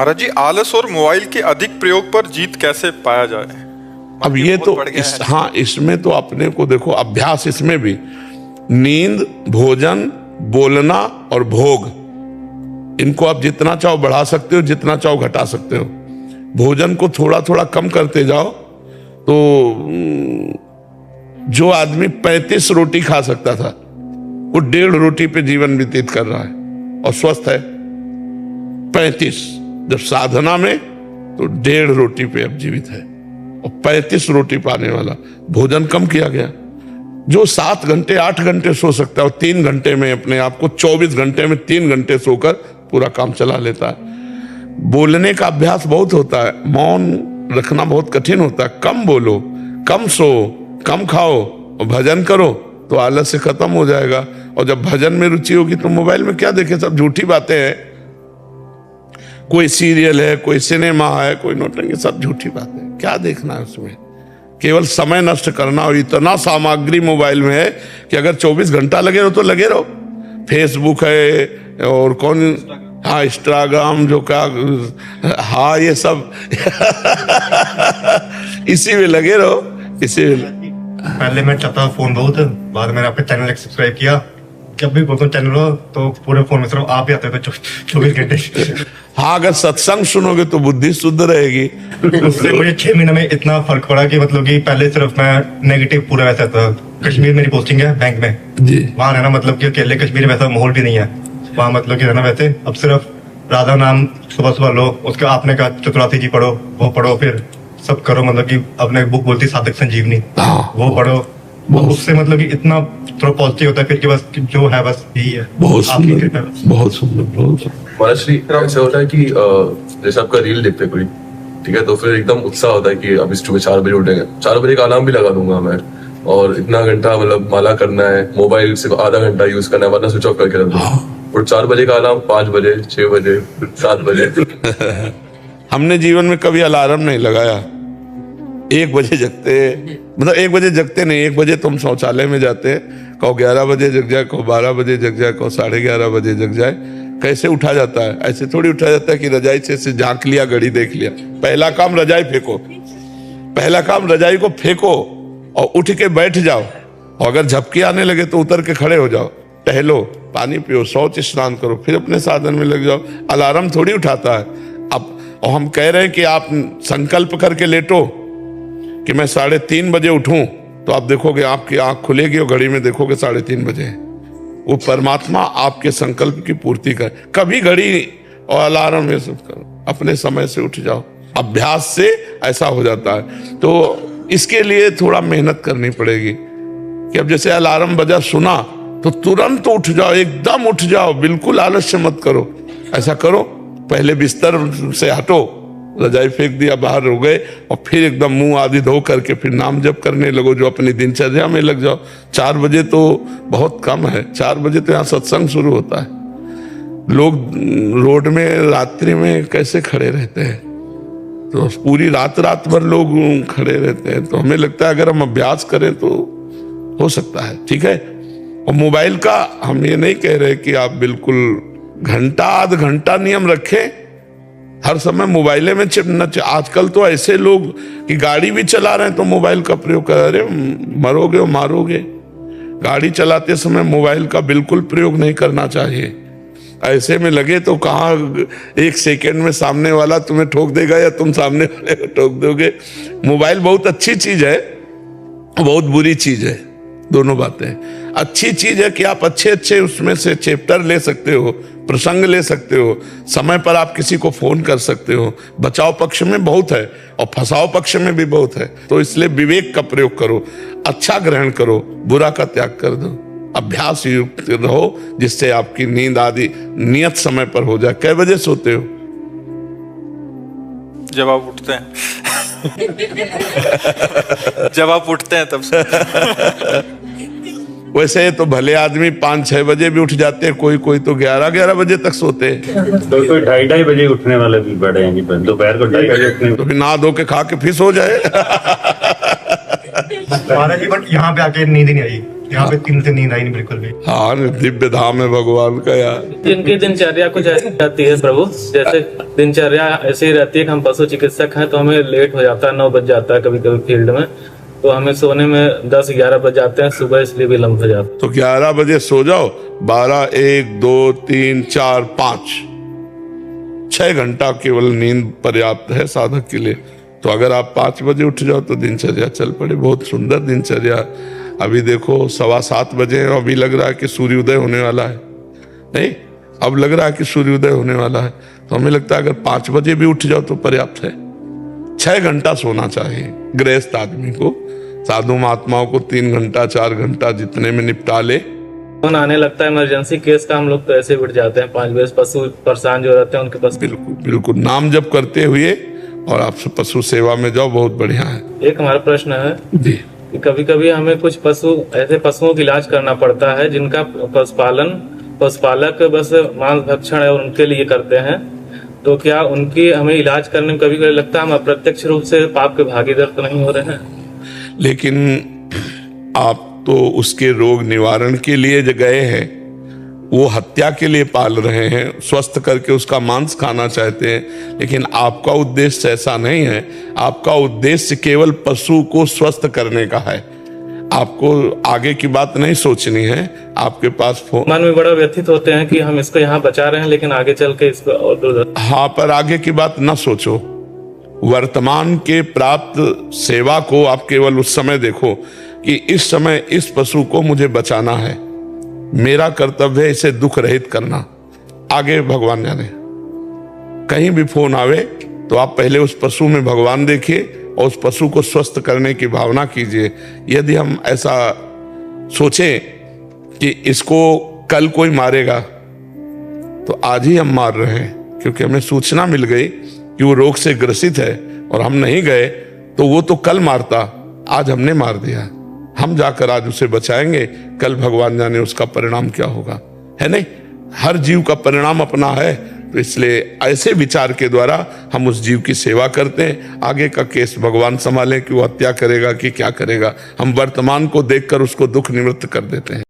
महाराज जी, आलस और मोबाइल के अधिक प्रयोग पर जीत कैसे पाया जाए? अब ये तो हाँ, इसमें तो अपने को देखो, अभ्यास इसमें भी नींद, भोजन, बोलना और भोग, इनको आप जितना चाहो बढ़ा सकते हो, जितना चाहो घटा सकते हो। भोजन को थोड़ा थोड़ा कम करते जाओ तो जो आदमी 35 रोटी खा सकता था वो 1.5 रोटी पे जीवन व्यतीत कर रहा है और स्वस्थ है। 35 जब साधना में तो 1.5 रोटी पे अब जीवित है और 35 रोटी पाने वाला। भोजन कम किया गया। जो 7 घंटे 8 घंटे सो सकता है और 3 घंटे में अपने आप को 24 घंटे में 3 घंटे सोकर पूरा काम चला लेता है। बोलने का अभ्यास बहुत होता है, मौन रखना बहुत कठिन होता है। कम बोलो, कम सो, कम खाओ और भजन करो तो आलस्य खत्म हो जाएगा। और जब भजन में रुचि होगी तो मोबाइल में क्या देखे, सब झूठी बातें हैं। कोई सीरियल है, कोई सिनेमा है, कोई नोटंगी, सब झूठी बातें। क्या देखना है उसमें? केवल समय नष्ट करना। और इतना सामग्री मोबाइल में है कि अगर 24 घंटा लगे रहो तो लगे रहो। फेसबुक है और कौन, हाँ इंस्टाग्राम, जो क्या, हाँ ये सब इसी में लगे रहो, इसी में। पहले मैं चलाता फोन बहुत, बाद में मैंने आपका चैनल सब्सक्राइब किया। जब भी बोलता हूँ चैनल हो तो पूरे फोन में सिर्फ आप ही आते थे 24 घंटे। हाँ, अगर सत्संग सुनोगे तो बुद्धि शुद्ध रहेगी। उससे मुझे 6 महीने में इतना फर्क पड़ा कि मतलब कि पहले सिर्फ मैं नेगेटिव पूरा वैसा था। कश्मीर मेरी पोस्टिंग है बैंक में जी, वहाँ रहना मतलब कि अकेले कश्मीर में वैसा माहौल भी नहीं है वहाँ, मतलब कि रहना वैसे। अब सिर्फ राधा नाम सुबह सुबह लो, उसके आपने कहा चतुरार्थी जी पढ़ो, वो पढ़ो, फिर सब करो। मतलब कि अपने बुक बोलती साधक संजीवनी, वो पढ़ो। उससे मतलब कि इतना थोड़ा पॉजिटिव होता है फिर कि बस जो है बस यही है। बहुत सुंदर, बहुत सुंदर, बहुत सुंदर। महाराज श्री, ऐसा होता है कि जैसे आपका रील देखते कोई, ठीक है, तो फिर एकदम उत्साह होता है कि अब इस सुबह 4 बजे उठेंगे। 4 बजे का अलार्म भी लगा दूंगा मैं, और इतना घंटा मतलब माला करना है, मोबाइल सिर्फ आधा घंटा यूज करना है, वरना स्विच ऑफ करके रख दूंगा। और 4 बजे का अलार्म 5 बजे, 6 बजे, 7 बजे। हमने जीवन में कभी अलार्म नहीं लगाया। 1 बजे जगते, मतलब 1 बजे जगते नहीं, 1 बजे तुम शौचालय में जाते, कहो 11 बजे जग जाए, कहो 12 बजे जग जाए, कहो 11:30 बजे जग जाए। कैसे उठा जाता है? ऐसे थोड़ी उठा जाता है कि रजाई से झांक लिया, घड़ी देख लिया। पहला काम रजाई फेंको, पहला काम रजाई को फेंको और उठ के बैठ जाओ। और अगर झपकी आने लगे तो उतर के खड़े हो जाओ, टहलो, पानी पियो, शौच स्नान करो, फिर अपने साधन में लग जाओ। अलार्म थोड़ी उठाता है। अब और हम कह रहे हैं कि आप संकल्प करके लेटो कि मैं 3:30 बजे उठूं, तो आप देखोगे आपकी आंख खुलेगी और घड़ी में देखोगे 3:30 बजे। वो परमात्मा आपके संकल्प की पूर्ति करे। कभी घड़ी और अलार्म ये सब करो, अपने समय से उठ जाओ। अभ्यास से ऐसा हो जाता है। तो इसके लिए थोड़ा मेहनत करनी पड़ेगी कि अब जैसे अलार्म बजा, सुना तो तुरंत उठ जाओ, एकदम उठ जाओ, बिल्कुल आलस्य मत करो। ऐसा करो, पहले बिस्तर से हटो, रजाई फेंक दिया, बाहर हो गए, और फिर एकदम मुंह आदि धो करके फिर नाम जप करने लगो, जो अपनी दिनचर्या में लग जाओ। 4 बजे तो बहुत कम है, 4 बजे तो यहाँ सत्संग शुरू होता है। लोग रोड में रात्रि में कैसे खड़े रहते हैं, तो पूरी रात भर लोग खड़े रहते हैं। तो हमें लगता है अगर हम अभ्यास करें तो हो सकता है, ठीक है। और मोबाइल का हम ये नहीं कह रहे कि आप बिल्कुल घंटा आध घंटा नियम रखें, हर समय मोबाइले में चिपना। आजकल तो ऐसे लोग कि गाड़ी भी चला रहे हैं तो मोबाइल का प्रयोग कर रहे, मरोगे और मारोगे। गाड़ी चलाते समय मोबाइल का बिल्कुल प्रयोग नहीं करना चाहिए। ऐसे में लगे तो कहाँ 1 सेकेंड में सामने वाला तुम्हें ठोक देगा या तुम सामने वाले को ठोक दोगे। मोबाइल बहुत अच्छी चीज है, बहुत बुरी चीज है, दोनों बातें। अच्छी चीज है कि आप अच्छे उसमें से चैप्टर ले सकते हो, प्रसंग ले सकते हो, समय पर आप किसी को फोन कर सकते हो। बचाव पक्ष में बहुत है और फंसाव पक्ष में भी बहुत है। तो इसलिए विवेक का प्रयोग करो, अच्छा ग्रहण करो, बुरा का त्याग कर दो। अभ्यास युक्त रहो जिससे आपकी नींद आदि नियत समय पर हो जाए। कै बजे सोते हो? जब आप उठते हैं। जब आप उठते हैं तब से। वैसे तो भले आदमी 5-6 बजे भी उठ जाते हैं, कोई तो 11 बजे तक सोते हैं। कोई 2:30 बजे उठने वाले भी बड़े हैं जी, दोपहर को 2:30 बजे उठने। तो फिर नहा धो के खा के फिर सो जाए। महाराज जी, बट यहाँ पे आके नींद ही नहीं आई। यहाँ पे 3 से नींद आई नहीं बिल्कुल भी। हाँ, दिव्य धाम है भगवान का यार। इनकी दिनचर्या कुछ ऐसी रहती है प्रभु, जैसे दिनचर्या ऐसी ही रहती है कि हम पशु चिकित्सक हैं तो हमें लेट हो जाता है, 9 बज जाता है कभी कभी फील्ड में, तो हमें सोने में 10-11 बज जाते हैं, सुबह इसलिए भी लंब हो जाता है। तो 11 बजे सो जाओ, 12, 1, 2, 3, 4, 5, 6 घंटा केवल नींद पर्याप्त है साधक के लिए। तो अगर आप 5 बजे उठ जाओ तो दिनचर्या चल पड़े। बहुत सुंदर दिनचर्या। अभी देखो 7:15 बजे हैं, अभी लग रहा है कि सूर्योदय होने वाला है। नहीं, अब लग रहा है कि सूर्योदय होने वाला है। तो हमें लगता है अगर 5 बजे भी उठ जाओ तो पर्याप्त है। 6 घंटा सोना चाहिए गृहस्थ आदमी को। साधु महात्माओं को 3 घंटा 4 घंटा जितने में निपटा ले। फोन आने लगता है इमरजेंसी केस का, हम लोग तो ऐसे उठ जाते हैं 5 बजे। पशु परेशान जो रहते हैं उनके पास बिल्कुल बिल्कुल नाम जप करते हुए और आप पशु सेवा में जाओ, बहुत बढ़िया है। एक हमारा प्रश्न है जी, कि कभी कभी हमें कुछ ऐसे पशुओं का इलाज करना पड़ता है जिनका पशुपालक बस मांस भक्षण है और उनके लिए करते हैं, तो क्या उनकी हमें इलाज करने में कभी कभी लगता है हम अप्रत्यक्ष रूप से पाप के भागीदार तो नहीं हो रहे हैं? लेकिन आप तो उसके रोग निवारण के लिए जो गए हैं, वो हत्या के लिए पाल रहे हैं, स्वस्थ करके उसका मांस खाना चाहते हैं। लेकिन आपका उद्देश्य ऐसा नहीं है। आपका उद्देश्य केवल पशु को स्वस्थ करने का है। आपको आगे की बात नहीं सोचनी है। आपके पास फोन मन में बड़ा व्यथित होते हैं कि हम इसको यहाँ बचा रहे हैं लेकिन आगे चल के इसको और दूर। हाँ, पर आगे की बात ना सोचो। वर्तमान के प्राप्त सेवा को आप केवल उस समय देखो कि इस समय इस पशु को मुझे बचाना है, मेरा कर्तव्य है इसे दुख रहित करना। आगे भगवान जाने। कहीं भी फोन आवे तो आप पहले उस पशु में भगवान देखिए और उस पशु को स्वस्थ करने की भावना कीजिए। यदि हम ऐसा सोचें कि इसको कल कोई मारेगा, तो आज ही हम मार रहे हैं, क्योंकि हमें सूचना मिल गई कि वो रोग से ग्रसित है और हम नहीं गए तो वो तो कल मारता, आज हमने मार दिया। हम जाकर आज उसे बचाएंगे, कल भगवान जाने उसका परिणाम क्या होगा, है नहीं? हर जीव का परिणाम अपना है। तो इसलिए ऐसे विचार के द्वारा हम उस जीव की सेवा करते हैं। आगे का केस भगवान संभालें कि वो हत्या करेगा कि क्या करेगा। हम वर्तमान को देखकर उसको दुख निवृत्त कर देते हैं।